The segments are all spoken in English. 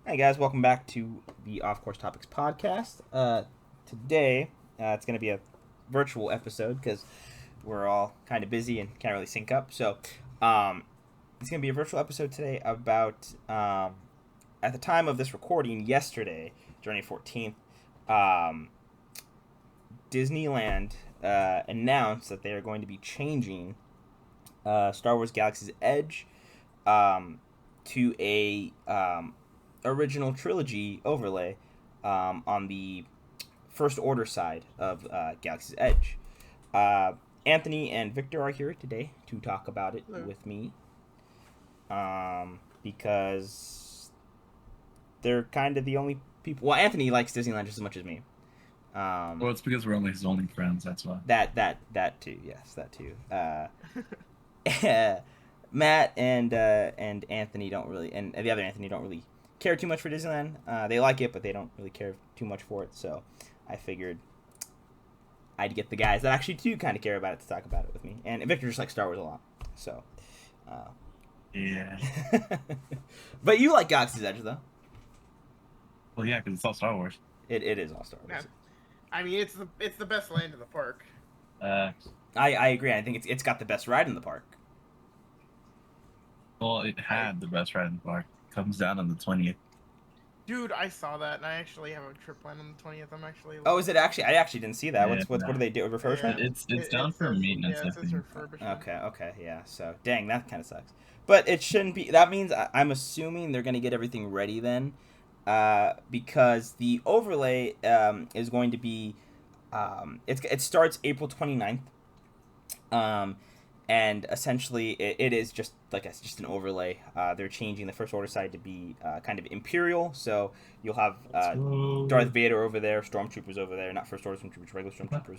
Hi guys, welcome back to the Off Course Topics podcast. Today, it's going to be a virtual episode because we're all kind of busy and can't really sync up. So, it's going to be a virtual episode today about, at the time of this recording, yesterday, January 14th, Disneyland announced that they are going to be changing Star Wars Galaxy's Edge to a original trilogy overlay on the First Order side of Galaxy's Edge. Anthony and Victor are here today to talk about it with me because they're kind of the only people. Well, Anthony likes Disneyland just as much as me. Well, it's because we're only his only friends. That's why. That too. Yes, that too. Matt and Anthony don't really, and the other Anthony don't really care too much for Disneyland. They like it, but they don't really care too much for it. So I figured I'd get the guys that actually do kind of care about it to talk about it with me. And Victor just likes Star Wars a lot. So Yeah. But you like Galaxy's Edge though. Well, yeah, because it's all Star Wars. It is all Star Wars. Yeah. I mean, it's the best land in the park. I agree. I think it's got the best ride in the park. Well, it had the best ride in the park. Comes down on the 20th. Dude, I saw that, and I actually have a trip planned on the 20th. I'm actually. Oh, is it actually? I actually didn't see that. Yeah, What do they do? Refurbishment? It's down for maintenance. Yeah, it says refurbishment. Okay, yeah. So, dang, that kind of sucks. But it shouldn't be. That means I'm assuming they're gonna get everything ready then, because the overlay is going to be, it starts April 29th. And essentially, it is just just an overlay. They're changing the First Order side to be kind of Imperial, so you'll have Darth Vader over there, Stormtroopers over there, not First Order Stormtroopers, regular Stormtroopers.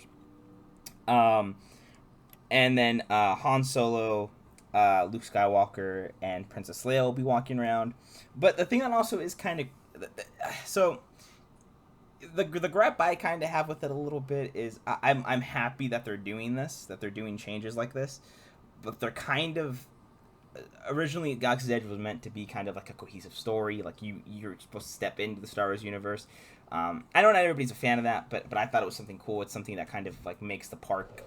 And then Han Solo, Luke Skywalker, and Princess Leia will be walking around. But the thing that also is kind of so. The gripe I kind of have with it a little bit is I'm happy that they're doing this, that they're doing changes like this, but they're kind of originally Galaxy's Edge was meant to be kind of like a cohesive story, like you're supposed to step into the Star Wars universe. I know not everybody's a fan of that, but I thought it was something cool. It's something that kind of like makes the park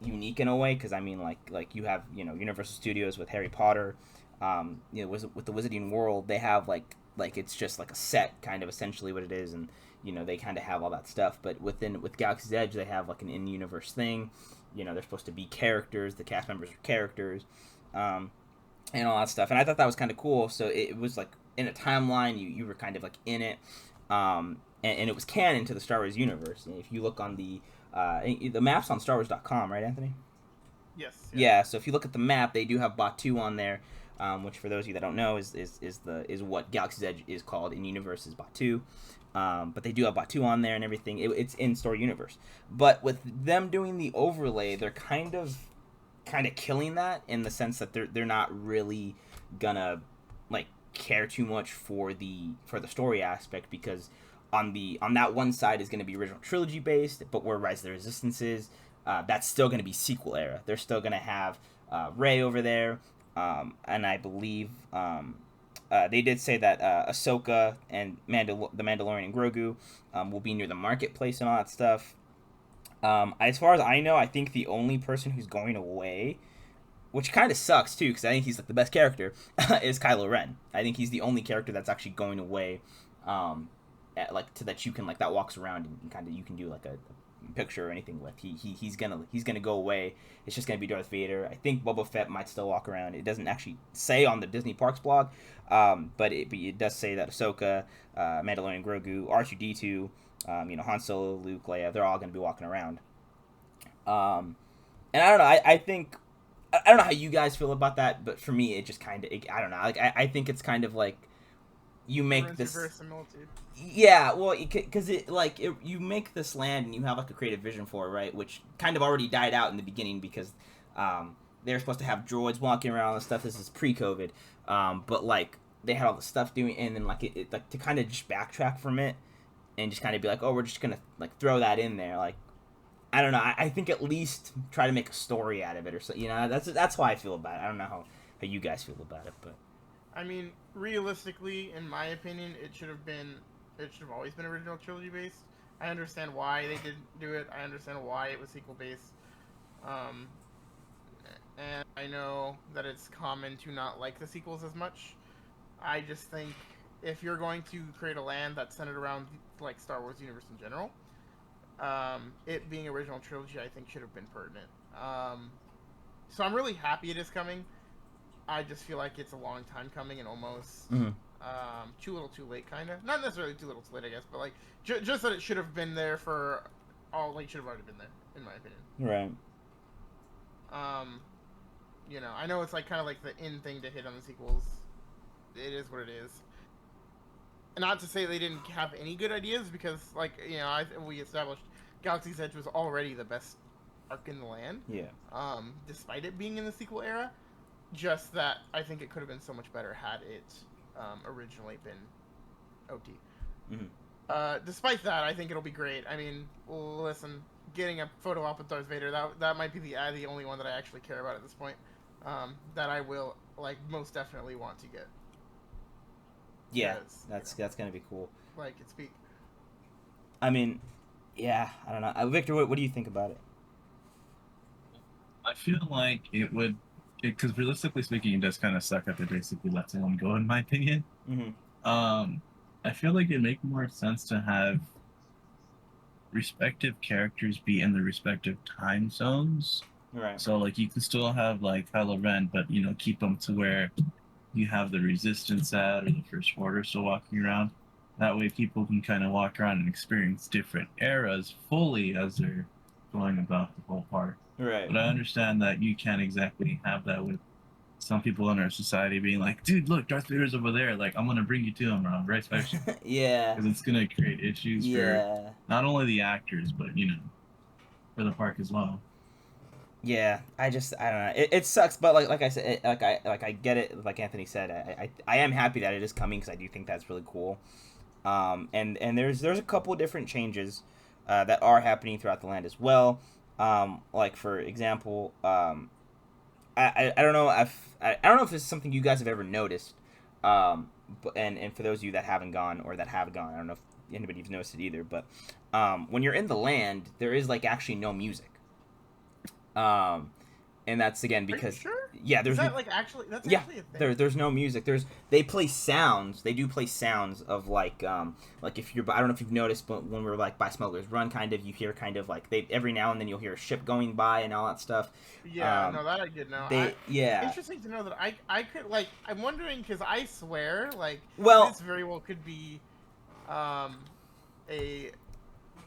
unique in a way, because I mean like you have Universal Studios with Harry Potter, with the Wizarding World they have like it's just like a set, kind of essentially what it is, and they kind of have all that stuff. But with Galaxy's Edge, they have like an in-universe thing. They're supposed to be characters. The cast members are characters, and all that stuff. And I thought that was kind of cool. So it was like in a timeline, you were kind of like in it, and it was canon to the Star Wars universe. And if you look on the maps on StarWars.com, right, Anthony? Yes. Yeah. So if you look at the map, they do have Batuu on there. Which for those of you that don't know is what Galaxy's Edge is called in universe is Batuu, but they do have Batuu on there and everything. It's in Story Universe, but with them doing the overlay, they're kind of killing that in the sense that they're not really gonna like care too much for the story aspect, because on that one side is going to be original trilogy based, but where Rise of the Resistance is, that's still going to be sequel era. They're still going to have Rey over there. And I believe they did say that Ahsoka and the Mandalorian and Grogu will be near the marketplace and all that stuff. As far as I know, I think the only person who's going away, which kind of sucks too, because I think he's like the best character, is Kylo Ren. I think he's the only character that's actually going away, to that you can that walks around and kind of you can do like a picture or anything with. He's gonna go away. It's just gonna be Darth Vader. I think Boba Fett might still walk around. It doesn't actually say on the Disney Parks blog, but it does say that Ahsoka, Mandalorian, Grogu, R2-D2, Han Solo, Luke, Leia, they're all gonna be walking around. And I don't know. I think I don't know how you guys feel about that, but for me, it just kind of I don't know. I think it's kind of like you make this. Yeah, well, because you make this land and you have like a creative vision for it, right? Which kind of already died out in the beginning because they're supposed to have droids walking around and stuff. This is pre-COVID, but like they had all the stuff doing, and then like it to kind of just backtrack from it and just kind of be like, oh, we're just gonna like throw that in there. Like I don't know. I think at least try to make a story out of it, or so. That's how I feel about it. I don't know how you guys feel about it, but I mean, realistically, in my opinion, it should have always been original trilogy based. I understand why they didn't do it. I understand why it was sequel based. Um, and I know that it's common to not like the sequels as much. I just think if you're going to create a land that's centered around like Star Wars universe in general, it being original trilogy, I think should have been pertinent. So I'm really happy it is coming. I just feel like it's a long time coming and almost Mm-hmm. too little, too late, kind of. Not necessarily too little, too late, I guess, but like just that it should have been there for all. Like should have already been there, in my opinion. Right. Um, I know it's like kind of like the in thing to hit on the sequels. It is what it is. And not to say they didn't have any good ideas, because like we established Galaxy's Edge was already the best arc in the land. Yeah. Despite it being in the sequel era, just that I think it could have been so much better had it originally been OT. Mm-hmm. Despite that, I think it'll be great. I mean, listen, getting a photo op with Darth Vader, that might be the only one that I actually care about at this point. That I will like most definitely want to get. Yeah, that's gonna be cool. Like it's peak. I mean, yeah, I don't know. Victor, what do you think about it? I feel like it would, because realistically speaking, it does kind of suck that they basically let someone go, in my opinion. Mm-hmm. I feel like it'd make more sense to have respective characters be in the respective time zones. Right. So like you can still have like Kylo Ren, but keep them to where you have the Resistance at or the First Order still walking around. That way people can kind of walk around and experience different eras fully as they're going about the whole park. Right. But I understand that you can't exactly have that with some people in our society being like, dude, look, Darth Vader's over there. Like, I'm going to bring you to him, Rob, right? Yeah. Because it's going to create issues for not only the actors, but, for the park as well. Yeah, I don't know. It sucks, but like I said, I get it. Like Anthony said, I am happy that it is coming because I do think that's really cool. And there's a couple different changes that are happening throughout the land as well. Like for example, I don't know if I don't know if this is something you guys have ever noticed. But and for those of you that haven't gone or that have gone, I don't know if anybody's noticed it either. But when you're in the land, there is like actually no music. And that's again because sure? There's actually a thing. There's no music. They play sounds. They do play sounds of like if you're, I don't know if you've noticed, but when we're like by Smuggler's Run, kind of you hear kind of like they every now and then you'll hear a ship going by and all that stuff. Yeah, no, that I did know. Interesting to know that I could like I'm wondering because I swear like this very well could be a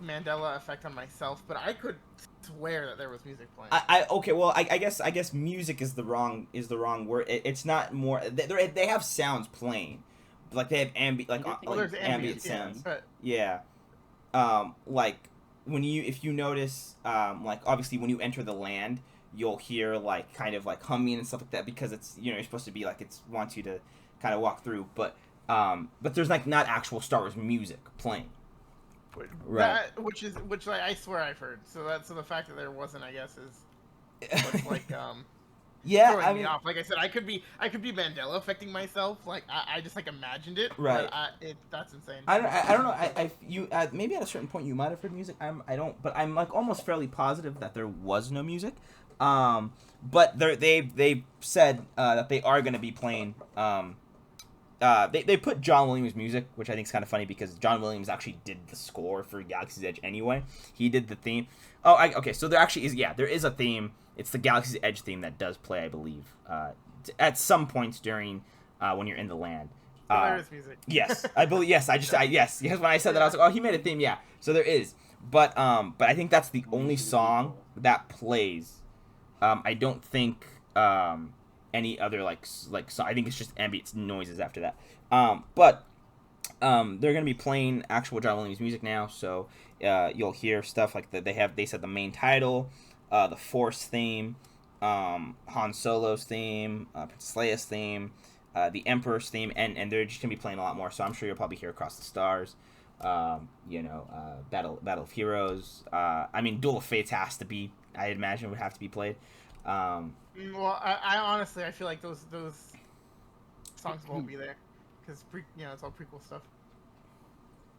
Mandela effect on myself, but I could swear that there was music playing. I guess music is the wrong word. It's not more. They have sounds playing, like they have ambient sounds. But... Yeah, like if you notice, like obviously when you enter the land, you'll hear like kind of like humming and stuff like that because it's you're supposed to be like it wants you to kind of walk through, but there's like not actual Star Wars music playing. Right. Which I swear I've heard. So the fact that there wasn't, I guess, is what's like throwing me off. Like I said, I could be Mandela affecting myself. Like I just like imagined it. Right. But that's insane. I don't know. You maybe at a certain point you might have heard music. But I'm like almost fairly positive that there was no music. But they said that they are going to be playing. They put John Williams music, which I think is kind of funny because John Williams actually did the score for Galaxy's Edge anyway. He did the theme. Okay, so there actually is, there is a theme. It's the Galaxy's Edge theme that does play, I believe, at some points during when you're in the land. There is music. Yes, I believe. Yes, yes. When I said that, I was like, oh, he made a theme. Yeah, so there is. But I think that's the only song that plays. I don't think any other so I think it's just ambient noises after that. But they're gonna be playing actual John Williams music now, so you'll hear stuff like that. They said the main title, the Force theme, Han Solo's theme, Princess Leia's theme, the Emperor's theme, and they're just gonna be playing a lot more. So I'm sure you'll probably hear Across the Stars, Battle of Heroes. I mean, Duel of Fates has to be. I imagine would have to be played. Well, I honestly I feel like those songs won't be there because it's all prequel stuff.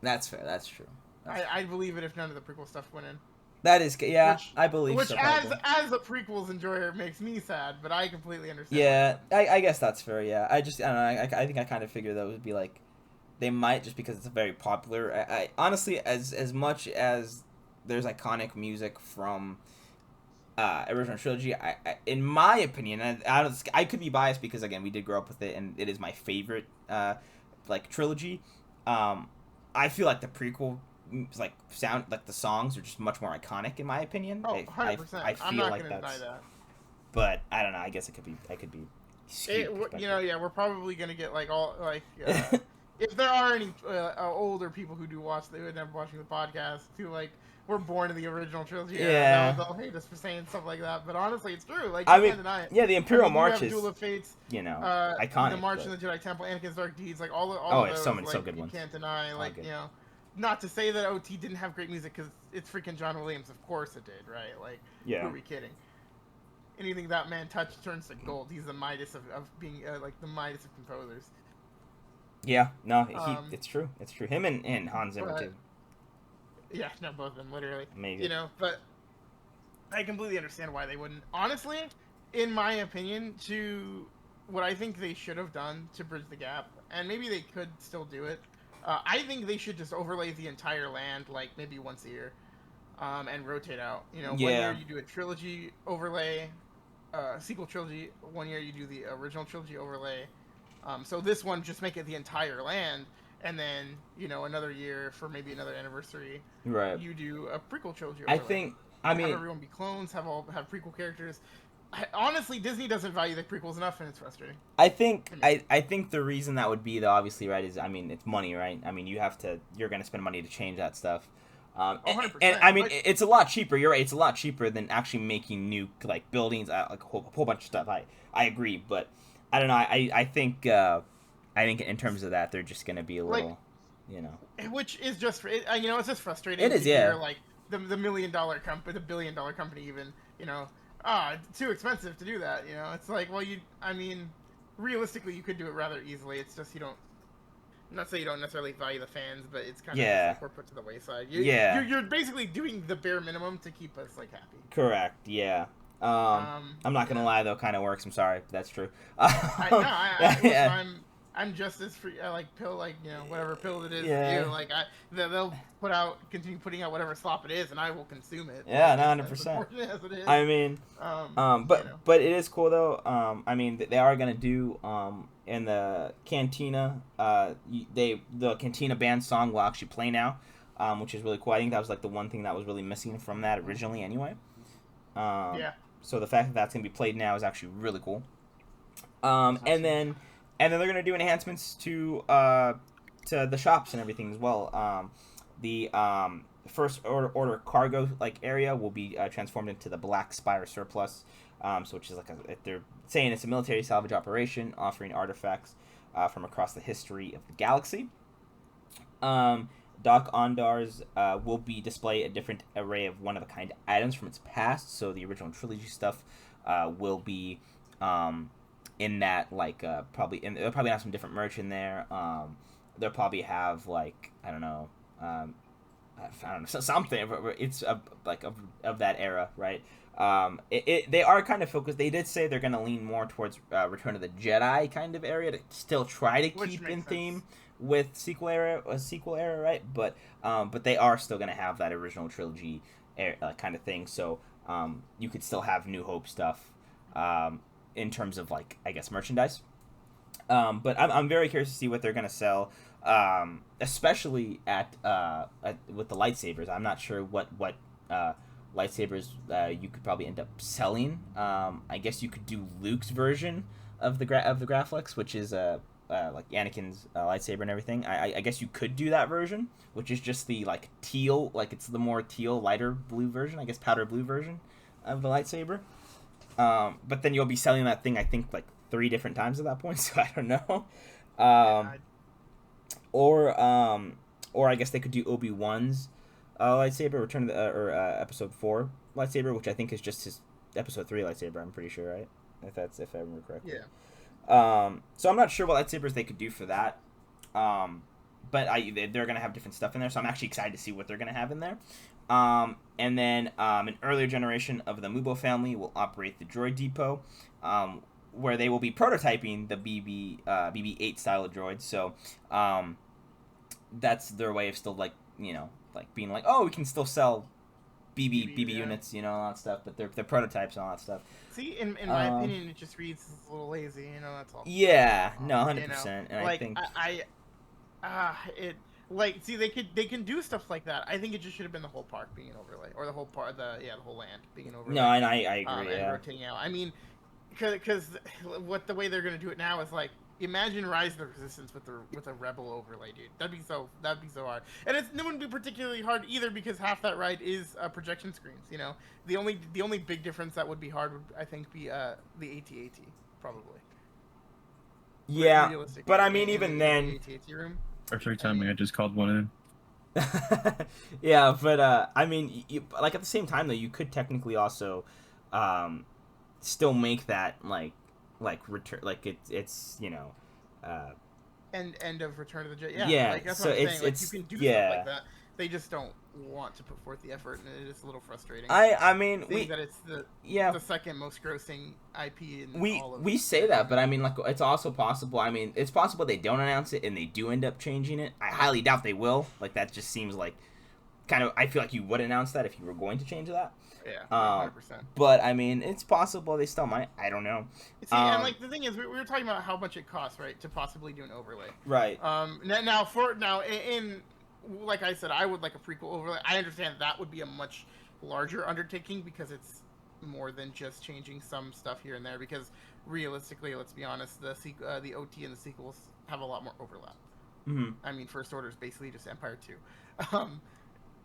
That's fair. That's true. I'd believe it if none of the prequel stuff went in. That is, yeah, I believe which so. As a prequels enjoyer makes me sad, but I completely understand. Yeah, I guess that's fair. Yeah, I don't know. I think I kind of figured that would be like, they might, just because it's very popular. I honestly, as much as there's iconic music from original trilogy, I in my opinion, I could be biased because again we did grow up with it and it is my favorite like trilogy. I feel like the prequel like sound, like the songs are just much more iconic in my opinion. Oh, 100%. I feel I'm not like gonna deny that. But I don't know. I guess I could be skewed. We're probably gonna get like all like if there are any older people who do watch, they would end up watching the podcast who like were born in the original trilogy. Yeah, they'll hate us for saying stuff like that, but honestly, it's true. Like, I mean, can't deny it. Yeah, the Imperial March is, Duel of Fates, iconic. The March in the Jedi Temple, Anakin's Dark Deeds, like all of those, so many, like, so good ones. You can't deny, like, not to say that OT didn't have great music because it's freaking John Williams. Of course it did, right? Like, who are we kidding? Anything that man touched turns to gold. He's the Midas of being like the Midas of composers. Yeah, no, it's true. It's true. Him and Hans Zimmer too. Yeah, no, both of them, literally. Maybe. But I completely understand why they wouldn't. Honestly, in my opinion, to what I think they should have done to bridge the gap, and maybe they could still do it, I think they should just overlay the entire land, like, maybe once a year, and rotate out. 1 year you do a trilogy overlay, sequel trilogy, 1 year you do the original trilogy overlay. So this one, just make it the entire land, and then, another year for maybe another anniversary, right? You do a prequel trilogy overlay. Have everyone be clones, have prequel characters. Honestly, Disney doesn't value the prequels enough, and it's frustrating. I think the reason that would be, though, obviously, right, is, it's money, right? You're going to spend money to change that stuff. 100%. And it's a lot cheaper. You're right. It's a lot cheaper than actually making new, like, buildings, like a whole bunch of stuff. I agree, but I don't know. I think in terms of that, they're just going to be a little, Which is just, it's just frustrating. It is, yeah. Like, the $1 billion company, the $1 billion company even, it's too expensive to do that, It's like, well, realistically, you could do it rather easily. It's just not say you don't necessarily value the fans, but it's kind of just like we're put to the wayside. You're basically doing the bare minimum to keep us, like, happy. Correct, yeah. I'm not gonna lie, though, kind of works. I'm sorry, but that's true. I'm just as free. I like pill, like, whatever pill it is. Yeah. Like, they'll continue putting out whatever slop it is, and I will consume it. Yeah, like, 100%. As it is. But it is cool though. They are gonna do in the cantina. The cantina band song will actually play now, which is really cool. I think that was like the one thing that was really missing from that originally, anyway. So the fact that that's gonna be played now is actually really cool. And then they're gonna do enhancements to the shops and everything as well. The first order cargo like area will be transformed into the Black Spire Surplus, which is like they're saying it's a military salvage operation offering artifacts from across the history of the galaxy. Doc Ondar's will be display a different array of one-of-a-kind items from its past, so the original trilogy stuff will be in that, like, they'll probably have some different merch in there. They'll probably have, like, I don't know, something. It's of that era, right? They are kind of focused. They did say they're going to lean more towards Return of the Jedi kind of area to still try to keep in theme with sequel era, right? But they are still going to have that original trilogy kind of thing. So you could still have New Hope stuff in terms of, like, I guess, merchandise. But I'm very curious to see what they're going to sell, especially with the lightsabers. I'm not sure what lightsabers you could probably end up selling. I guess you could do Luke's version of the Graflex, which is like Anakin's lightsaber and everything. I guess you could do that version, which is just the, like, teal, like, it's the more teal, lighter blue version, I guess powder blue version of the lightsaber. But then you'll be selling that thing, I think, like 3 different times at that point, so I don't know. Or I guess they could do Obi-Wan's lightsaber, Return of the Episode 4 lightsaber, which I think is just his Episode 3 lightsaber. I'm pretty sure, right? If I remember correctly. So I'm not sure what lightsabers they could do for that. But they're gonna have different stuff in there, so I'm actually excited to see what they're gonna have in there. And then an earlier generation of the Mubo family will operate the Droid Depot, where they will be prototyping the BB-8 style of droids. So that's their way of still like being like, oh, we can still sell BB units, all that stuff, but they're prototypes and all that stuff. See, in my opinion, it just reads a little lazy. That's all. Yeah, no, 100%. And like, I think see, they can do stuff like that. I think it just should have been the whole park being an overlay, or the whole the whole land being an overlay. No, and I agree. And rotating out. I mean, because the way they're gonna do it now is like, imagine Rise of the Resistance with a Rebel overlay, dude. That'd be so hard, and it wouldn't be particularly hard either because half that ride is projection screens. The only big difference that would be hard would, I think, be the AT-AT probably. Yeah, but I mean, even then, AT-AT room. Perfect timing. I just called one in. Yeah, but I mean, like at the same time though, you could technically also still make that like return, like it's end of Return of the Jedi. Yeah, like, that's so what I'm saying. it's you can do stuff like that. They just don't want to put forth the effort, and it is a little frustrating. I mean, that it's the second most grossing IP in all of we say that, but I mean, like, it's also possible. I mean, it's possible they don't announce it and they do end up changing it. I highly doubt they will. Like, that just seems like kind of. I feel like you would announce that if you were going to change that. Yeah, 100%. But I mean, it's possible they still might. I don't know. See, and like the thing is, we were talking about how much it costs, right, to possibly do an overlay. Right. Now in like I said, I would like a prequel overlay. I understand that would be a much larger undertaking because it's more than just changing some stuff here and there. Because realistically, let's be honest, the OT and the sequels have a lot more overlap. Mm-hmm. I mean, First Order is basically just Empire 2.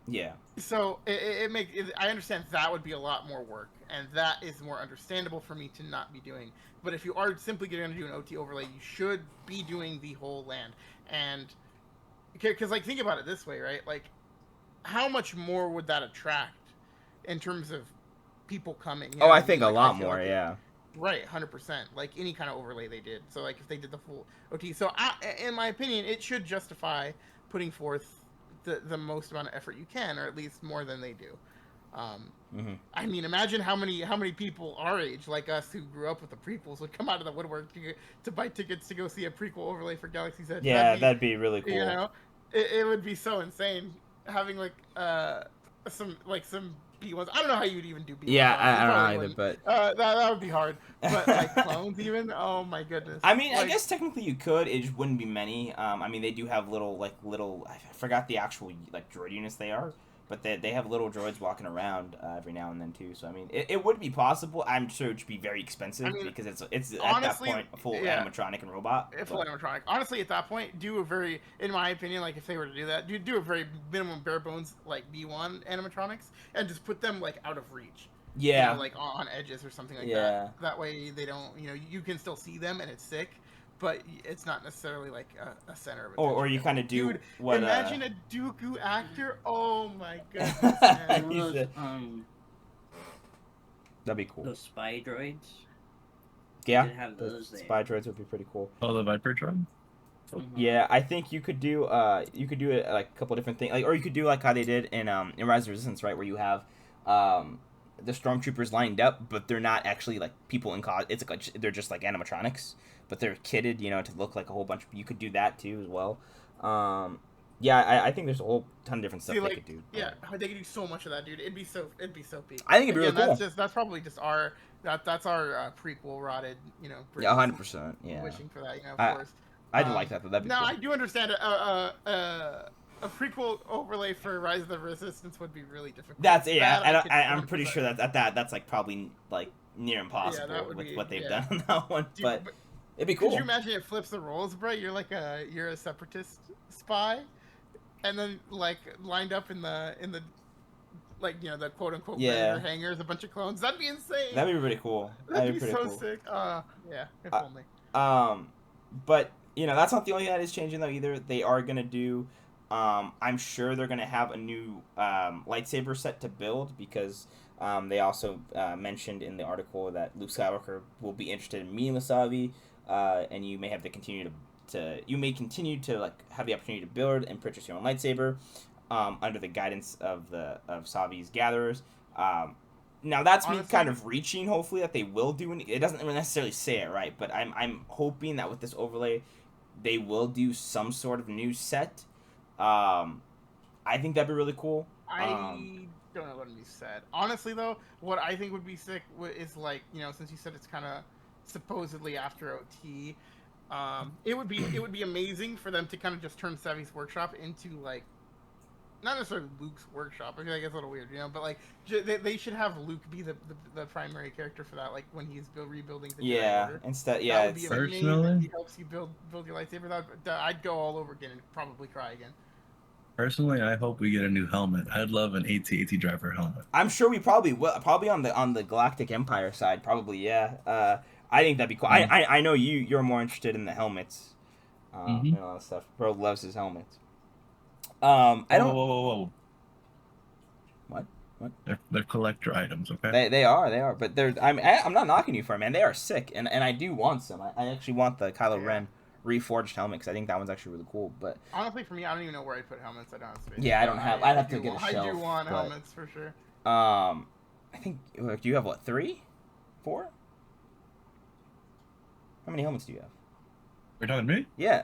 Yeah. So I understand that would be a lot more work, and that is more understandable for me to not be doing. But if you are simply going to do an OT overlay, you should be doing the whole land. And because, like, think about it this way, right? Like, how much more would that attract in terms of people coming? I think a lot more, yeah. Right, 100%. Like any kind of overlay they did. So, like, if they did the full OT. So, in my opinion, it should justify putting forth the most amount of effort you can, or at least more than they do. I mean, imagine how many people our age, like us, who grew up with the prequels, would come out of the woodwork to buy tickets to go see a prequel overlay for Galaxy's Edge. Yeah, that'd be really cool. It would be so insane having like some B1s. I don't know how you would even do B1s. Yeah, I don't know either, but that would be hard. But like clones, even, oh my goodness. I mean, I guess technically you could. It just wouldn't be many. I mean, they do have little. I forgot the actual like droid units they are, but they have little droids walking around every now and then too. So I mean, it would be possible. I'm sure it would be very expensive because it's honestly, at that point a full animatronic and robot. Full animatronic. Honestly, at that point, in my opinion, like if they were to do that, do a very minimum bare bones like B1 animatronics and just put them like out of reach. Yeah. Like on edges or something like that. That way they don't. You can still see them and it's sick. But it's not necessarily like a center of attention. Or you kind of do. Dude, what, imagine a Dooku actor. Oh my goodness, man. That'd be cool. Those spy droids. Yeah, have those spy droids would be pretty cool. Oh, the Viper droid. Yeah, I think you could do like a couple different things, like, or you could do like how they did in Rise of Resistance, right, where you have the stormtroopers lined up, but they're not actually like people in cos. It's like they're just like animatronics, but they're kitted, to look like a whole bunch. You could do that too as well. Yeah, I think there's a whole ton of different stuff they could do. Yeah, they could do so much of that, dude. It'd be so peak. I think it'd be really cool. That's probably just our prequel rotted, Yeah, 100%. Yeah. Wishing for that, of course. I do like that though. That'd be cool. I do understand a prequel overlay for Rise of the Resistance would be really difficult. That's I'm pretty sure that's like probably like near impossible with what they've done on that one. Dude, but it'd be cool. Could you imagine it flips the roles, bro? You're a separatist spy, and then like lined up in the like the quote unquote hangars, a bunch of clones. That'd be insane. That'd be really cool. That'd be so cool. sick. Yeah, if only. But that's not the only thing that is changing though either. They are gonna do. I'm sure they're gonna have a new lightsaber set to build because they also mentioned in the article that Luke Skywalker will be interested in meeting with Savi and you may have to continue to like have the opportunity to build and purchase your own lightsaber, under the guidance of Savi's gatherers. Now that's me Honestly, kind of reaching. Hopefully that they will do it. It doesn't necessarily say it right, but I'm hoping that with this overlay, they will do some sort of new set. I think that'd be really cool. I don't know what to be said. Honestly, though, what I think would be sick is like, since you said it's kind of supposedly after OT, it would be amazing for them to kind of just turn Savi's workshop into like, not necessarily Luke's workshop. I feel like it's a little weird, but like they should have Luke be the primary character for that. Like when he's rebuilding the Jedi Order. Instead, That would be personally, amazing. He helps you build your lightsaber. I'd go all over again and probably cry again. Personally, I hope we get a new helmet. I'd love an AT-AT driver helmet. I'm sure we probably will. Probably on the Galactic Empire side, probably, yeah. I think that'd be cool. I know you're more interested in the helmets, and all that stuff. Bro loves his helmets. I don't. Whoa. What? They're collector items, okay? They are, but I'm not knocking you for it, man. They are sick, and I do want some. I actually want the Kylo Ren reforged helmet because I think that one's actually really cool. But honestly, for me, I don't even know where I put helmets. I don't have space. Yeah, I don't have. I'd have to get a shelf. I do want helmets for sure. I think. Do you have what? 3, 4? How many helmets do you have? You're talking to me? Yeah.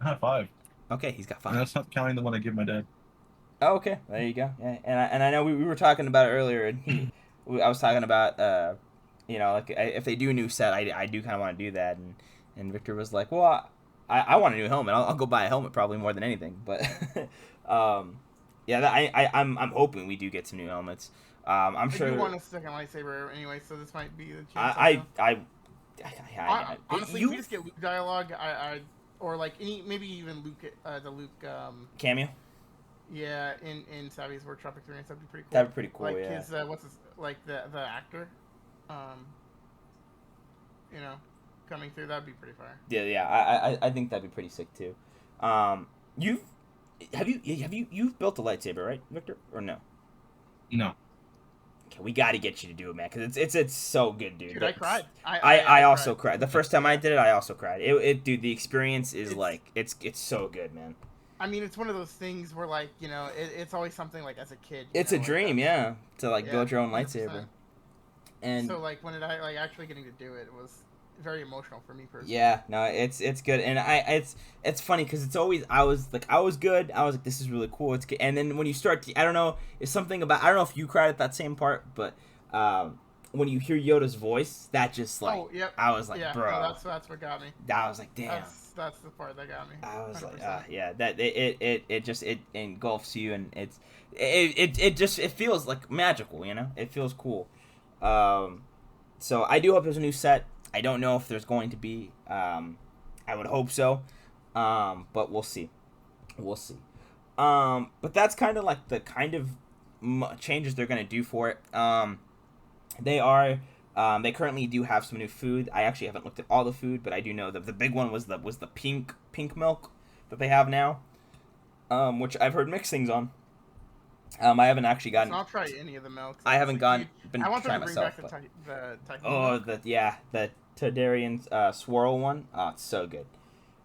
I have 5. Okay, he's got 5. And that's not counting the one I give my dad. Oh, okay. There you go. Yeah, and I know we were talking about it earlier, and I was talking about like if they do a new set, I do kind of want to do that, and Victor was like, well, I want a new helmet. I'll go buy a helmet probably more than anything, but yeah, I'm hoping we do get some new helmets. I'm sure. I do want a second lightsaber anyway, so this might be the chance. Honestly, if we just get Luke dialogue, or like maybe even Luke, the Luke cameo. Yeah, in Savi's workshop experience, that'd be pretty cool. That'd be pretty cool. Like yeah. his the actor, coming through, that'd be pretty fire. Yeah. I think that'd be pretty sick too. You've built a lightsaber, right, Victor, or no? No. Okay, we got to get you to do it, man, because it's so good, dude. Dude, I cried. I also cried. The first time I did it, I also cried. Dude, the experience is it's so good, man. I mean, it's one of those things where, like, it's always something, like, as a kid. It's a dream, yeah, to, build your own 100%. Lightsaber. And so, like, when actually getting to do it, it was very emotional for me personally. Yeah, no, it's good. And it's funny, because it's always, I was good. I was like, this is really cool. It's good. And then when you start to, I don't know, it's something about, I don't know if you cried at that same part, but, when you hear Yoda's voice, that just, like, I was like, bro. No, that's what got me. I was like, damn. That's the part that got me. I was 100%. Like, yeah, that it engulfs you, and it feels like magical, It feels cool. So I do hope there's a new set. I don't know if there's going to be. I would hope so, but we'll see. But that's kind of like the kind of changes they're gonna do for it. They currently do have some new food. I actually haven't looked at all the food, but I do know that the big one was the pink milk that they have now, which I've heard mixed things on. I haven't actually gotten. I'll try any of the milks. I haven't been I want trying them to bring myself. Back the tahini. Oh, the Tadarian swirl one. Oh, it's so good.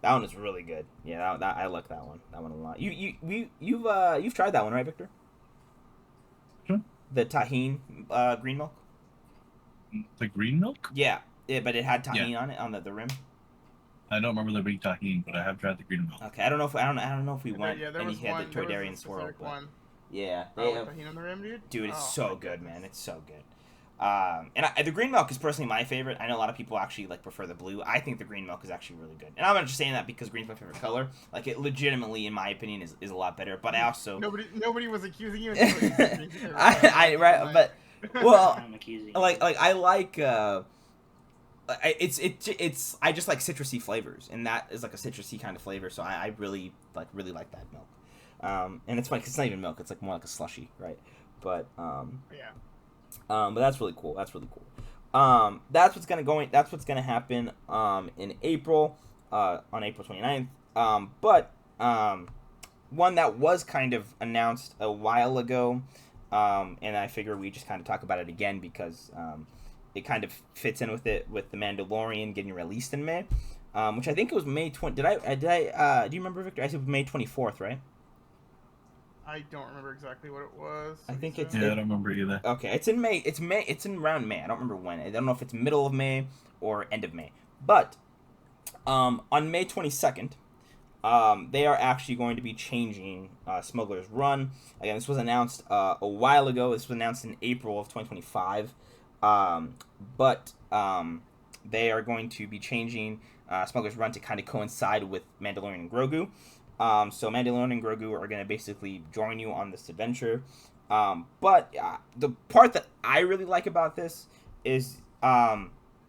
That one is really good. Yeah, that I like that one. That one a lot. You've tried that one, right, Victor? Sure. The tahine green milk. The green milk? Yeah, but it had tahine on it on the rim. I don't remember there being tahine, but I have tried the green milk. Okay, I don't know if we went and he had one, the Toydarian swirl. But one. Yeah, they have tahine on the rim, dude. Dude, it's so good, man. It's so good. And the green milk is personally my favorite. I know a lot of people actually prefer the blue. I think the green milk is actually really good. And I'm not just saying that because green's my favorite color. Like, it legitimately, in my opinion, is a lot better. But I also nobody was accusing you. But well, I like it's I just like citrusy flavors, and that is like a citrusy kind of flavor. So I really like that milk. And it's funny because it's not even milk; it's like more like a slushy, right? But yeah. But that's really cool. That's what's gonna happen in April, on April 29th. But one that was kind of announced a while ago, and I figure we just kind of talk about it again because it kind of fits in with it with the Mandalorian getting released in May, which I think it was May 20. Do you remember, Victor? I said May 24th, right? I don't remember exactly what it was. I think it's I don't remember either. okay. It's in May. It's May. It's in around May. I don't remember when. I don't know if it's middle of May or end of May. But on May 22nd, they are actually going to be changing Smuggler's Run. Again, this was announced a while ago. This was announced in April of 2025. But they are going to be changing Smuggler's Run to kind of coincide with Mandalorian and Grogu. So Mandalorian and Grogu are going to basically join you on this adventure. But the part that I really like about this is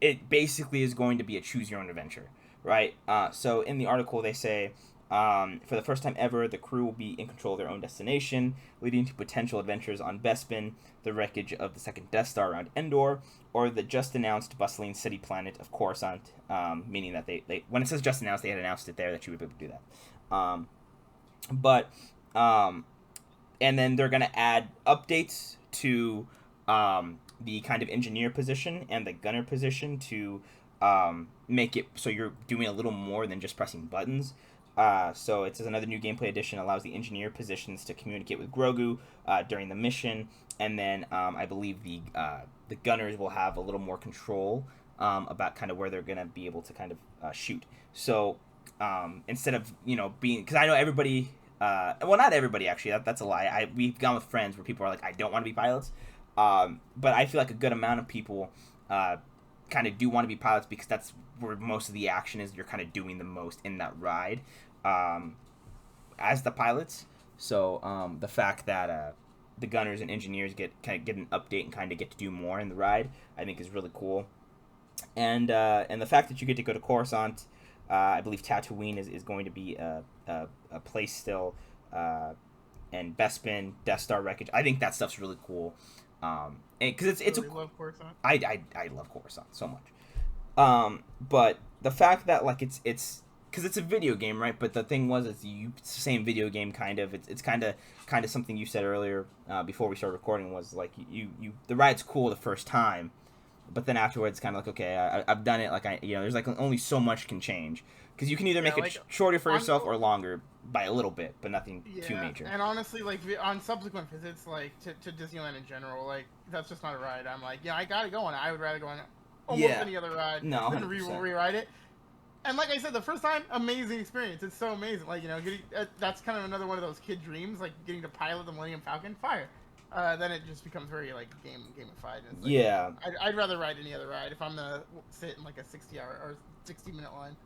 it basically is going to be a choose-your-own adventure, right? So in the article they say, for the first time ever, the crew will be in control of their own destination, leading to potential adventures on Bespin, the wreckage of the second Death Star around Endor, or the just-announced bustling city planet of Coruscant, meaning that they when it says just announced, they had announced it there that you would be able to do that. And then they're going to add updates to the kind of engineer position and the gunner position to make it so you're doing a little more than just pressing buttons. So it says another new gameplay addition allows the engineer positions to communicate with Grogu during the mission, and then I believe the gunners will have a little more control about kind of where they're going to be able to kind of shoot. So instead of being, because I know everybody, well, not everybody actually, that's a lie. We've gone with friends where people are like, I don't want to be pilots, but I feel like a good amount of people kind of do want to be pilots because that's where most of the action is. You're kind of doing the most in that ride as the pilots. So the fact that the gunners and engineers get an update and kind of get to do more in the ride, I think is really cool. And the fact that you get to go to Coruscant, I believe Tatooine is going to be a place still, and Bespin, Death Star wreckage. I think that stuff's really cool. Because it's really love Coruscant. I love Coruscant so much. But the fact that like it's because it's a video game, right? But the thing was, it's the same video game kind of. It's kind of something you said earlier before we started recording was like you the ride's cool the first time, but then afterwards it's kind of like, okay, I've done it. Like there's like only so much can change because you can either make it shorter for yourself or longer by a little bit, but nothing too major. And honestly, like on subsequent visits, like to Disneyland in general, like that's just not a ride. I'm like, I gotta go on it. I would rather go on almost any other ride than rewrite it. And like I said, the first time, amazing experience. It's so amazing. Like that's kind of another one of those kid dreams, like getting to pilot the Millennium Falcon. Fire. Then it just becomes very like gamified. And it's like, I'd rather ride any other ride if I'm gonna sit in like a 60-hour or 60-minute line.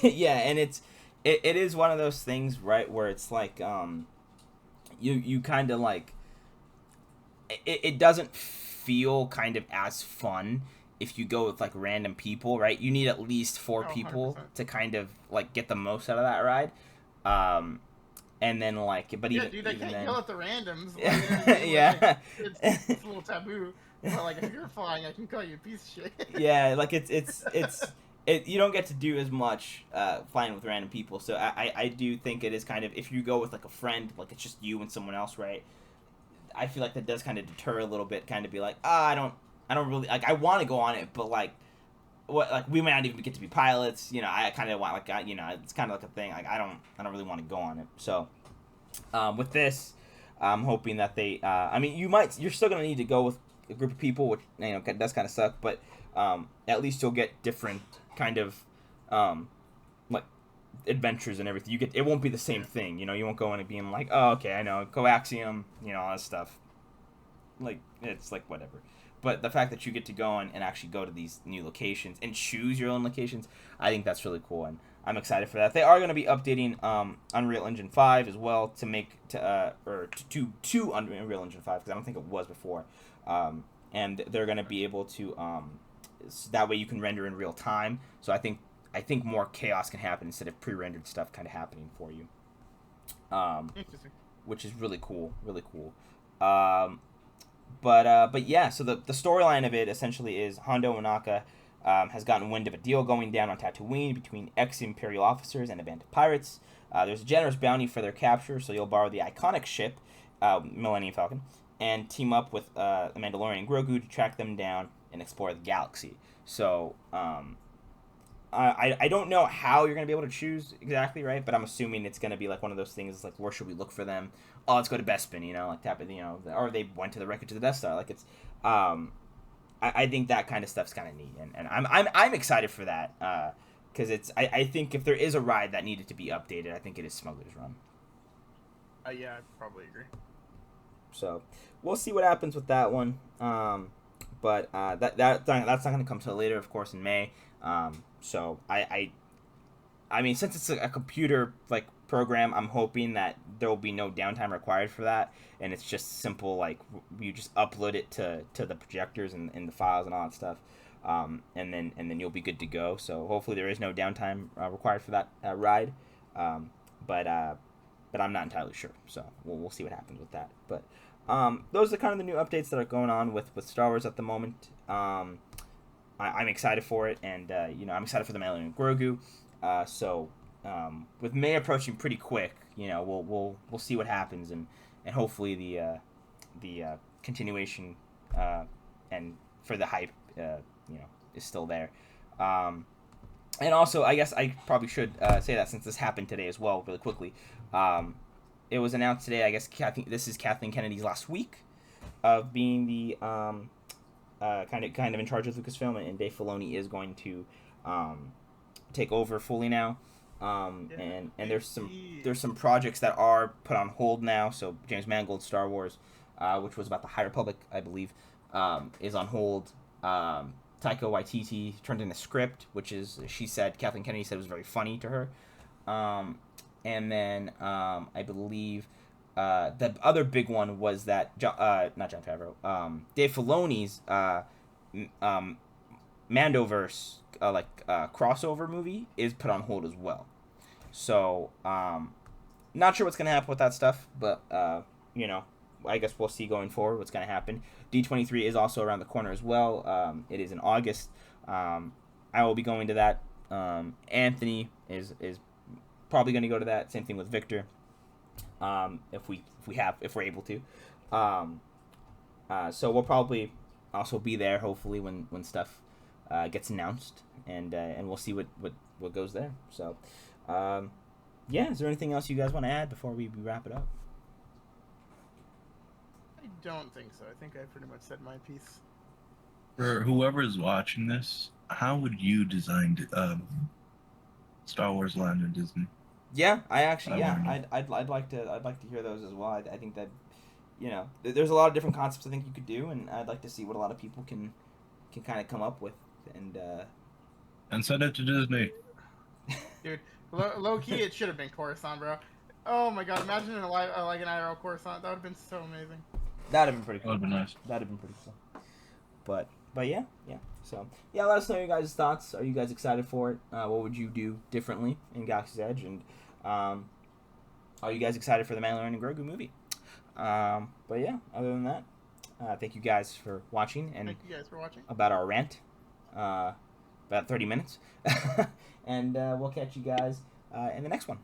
Yeah, and it is one of those things, right, where it's like you kind of like it doesn't feel kind of as fun if you go with like random people, right? You need at least 4 people 100%. To kind of like get the most out of that ride. And then like, but even dude, I can't yell at the randoms. Like, yeah, it's a little taboo. But like, if you're flying, I can call you a piece of shit. Yeah, like it's you don't get to do as much flying with random people. So I do think it is kind of, if you go with like a friend, like it's just you and someone else, right? I feel like that does kind of deter a little bit. Kind of be like, I don't really like. I want to go on it, but like, what, like we might not even get to be pilots. I kind of want like, it's kind of like a thing. Like I don't really want to go on it. So, with this, I'm hoping that they. I mean, you're still gonna need to go with a group of people, which does kind of suck. But at least you'll get different kind of like adventures and everything. It won't be the same thing. You won't go in and being like, oh, okay, I know, coaxium, all that stuff. Like it's like whatever. But the fact that you get to go and actually go to these new locations and choose your own locations, I think that's really cool, and I'm excited for that. They are going to be updating Unreal Engine 5 as well to Unreal Engine 5, because I don't think it was before. And they're going to be able to so that way you can render in real time. So I think more chaos can happen instead of pre-rendered stuff kind of happening for you. Interesting. Which is really cool, really cool. But yeah, so the storyline of it essentially is Hondo Ohnaka has gotten wind of a deal going down on Tatooine between ex-Imperial officers and a band of pirates. There's a generous bounty for their capture, so you'll borrow the iconic ship, Millennium Falcon, and team up with the Mandalorian and Grogu to track them down and explore the galaxy. So I don't know how you're gonna be able to choose exactly, right? But I'm assuming it's gonna be like one of those things like, where should we look for them? Oh, let's go to Bespin, like tap it, or they went to the wreckage of the Death Star. Like it's I think that kind of stuff's kind of neat, and I'm excited for that, because I think if there is a ride that needed to be updated, I think it is Smuggler's Run. Yeah, I probably agree. So we'll see what happens with that one. But that's not going to come till later, of course, in May. So I mean, since it's a computer like program, I'm hoping that there will be no downtime required for that, and it's just simple, like you just upload it to the projectors and the files and all that stuff, and then you'll be good to go. So hopefully there is no downtime required for that ride, but I'm not entirely sure. So we'll see what happens with that. But those are kind of the new updates that are going on with Star Wars at the moment. I'm excited for it, and I'm excited for the Mandalorian and Grogu. So with May approaching pretty quick, we'll see what happens, and hopefully the continuation and for the hype is still there. And also, I guess I probably should say that since this happened today as well, really quickly. It was announced today. I guess this is Kathleen Kennedy's last week of being the kind of in charge of Lucasfilm, and Dave Filoni is going to take over fully now. And there's some projects that are put on hold now. So James Mangold's Star Wars, which was about the High Republic, I believe, is on hold. Taika Waititi turned in a script, which is, Kathleen Kennedy said, was very funny to her. And then I believe the other big one was that not Jon Favreau, Dave Filoni's Mandoverse crossover movie is put on hold as well. So not sure what's gonna happen with that stuff, but I guess we'll see going forward what's gonna happen. D23 is also around the corner as well. It is in August. I will be going to that. Anthony is probably going to go to that. Same thing with Victor. If we're able to. So we'll probably also be there, hopefully, when stuff gets announced, and we'll see what goes there. So is there anything else you guys want to add before we wrap it up? I don't think so. I think I pretty much said my piece. For whoever is watching this, how would you design Star Wars Land in Disney? Yeah, I'd like to hear those as well. I think that there's a lot of different concepts I think you could do, and I'd like to see what a lot of people can kind of come up with, and send it to Disney. Dude, low key, it should have been Coruscant, bro. Oh my god, imagine an IRL Coruscant. That would have been so amazing. That'd have been pretty cool. That would have been nice. That'd have been pretty cool. But yeah. So yeah, let us know your guys' thoughts. Are you guys excited for it? What would you do differently in Galaxy's Edge? And are you guys excited for the Mandalorian and Grogu movie? But yeah, other than that, thank you guys for watching. And thank you guys for watching. About our rant, about 30 minutes. And we'll catch you guys in the next one.